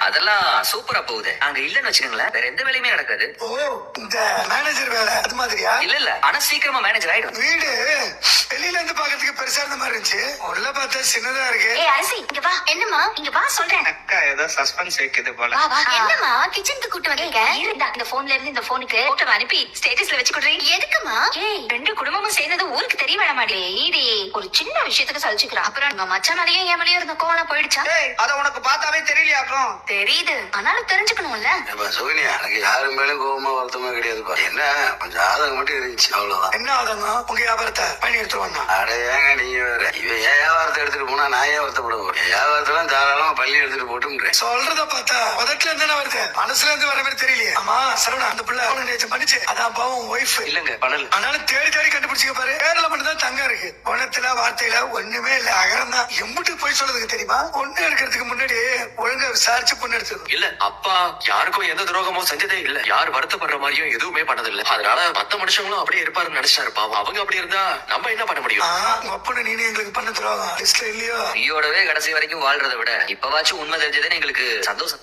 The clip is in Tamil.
அதெல்லாம் சூப்பரா போகுது. அங்க இல்லன்னு வச்சுக்கோங்களேன், வேற எந்த வேலையுமே நடக்காது. ஓ, இந்த மேனேஜர் வேலை அது மாதிரியா? இல்ல ஆனா சீக்கிரமா மேனேஜர் ஆயிடும். வீடு வெளியில இருந்து பாக்கிறதுக்கு பெருசா இருந்த மாதிரி இருந்துச்சு, உள்ள பார்த்தா சின்னதா இருக்கு. ஏய் அரசி, இங்க வா. என்னம்மா இங்க வா சொல்றேன். அக்கா ஏதோ சஸ்பென்ஸ் வைக்குது போல. வா வா. என்னம்மா கிச்சனுக்கு கூட்டு வந்தீங்க? இருந்தா இந்த போன்ல இருந்து இந்த போனுக்கு போட்டோ அனுப்பி ஸ்டேட்டஸ்ல வச்சு கொடுறீங்க. எதுக்குமா? ஏய் ரெண்டு குடும்பமும் சேர்ந்தது ஊருக்கு தெரிய வேணாம் மாடி. ஈடி ஒரு சின்ன விஷயத்துக்கு சலிச்சுக்கிறா. அப்புறம் உங்க மச்சான் மேலயும் என் மேலயும் இருந்த கோவம் போயிடுச்சா? அத உனக்கு பார்த்தாவே தெரியலையாக்கும். தெரியுது, ஆனாலும் தெரிஞ்சுக்கணும்ல. சுகன்யா, எனக்கு யாரு மேலும் கோபமா வருத்தமா கிடையாதுப்பா. என்ன கொஞ்சம் ஆதகம் மட்டும் இருந்துச்சு, அவ்வளவுதான். என்ன ஆதங்கம்? உங்க வியாபாரத்தை பண்ணி எடுத்துருவாங்க. அட ஏங்க நீங்க வேற, இவ ஏன் வியாபாரத்தை எடுத்துட்டு போனா நான் ஏன் வருத்தப்பட போறேன்? வியாபாரத்தெல்லாம் தாராளமா பள்ளி எடுத்துட்டு போட்டுன்றேன். சொல்றத பார்த்தா உதட்டுல இருந்து வருது, மனசுல இருந்து வர மாதிரி தெரியலையே. ஆமா சரவணா, அந்த பிள்ளை நேற்று பண்ணிச்சு, அதான் பாவம் ஒய்ஃப். இல்லங்க பண்ணல. ஆனாலும் தேடி தேடி கண்டுபிடிச்சுக்க பாரு. பேர்ல மட்டும் தான் தங்கம் இருக்கு, குணத்துல வார்த்தையில ஒண்ணுமே இல்ல. அகரம் தான். எம்பிட்டு போய் சொல்றதுக்கு தெரியுமா? பொண்ணு எடுக்கிறதுக்கு முன்னாடி ஒழுங்கா விசாரிச்சு பொண்ணு எடுத்துக்கணும். இல்ல அப்பா யாருக்கும் எந்த துரோகமும் செஞ்சதே இல்ல. யார் வருத்தப்படுற மாதிரியும் எதுவுமே பண்ணதில்லை. அதனால மத்த மனுஷங்களும் அப்படியே இருப்பாருன்னு நினைச்சாரு. பாவம் அவங்க அப்படி இருந்தா நம்ம என்ன பண்ண முடியும்? உங்க அப்பனு நீனே எங்களுக்கு பண்ண துரோகம் லிஸ்ட்ல இல்லையோ? ஈயோடவே கடைசி வரைக்கும் வாழ்றதை விட இப்பவாச்சும் உண்மை தெரிஞ்சதுன்னு எங்களுக்கு சந்தோஷம்.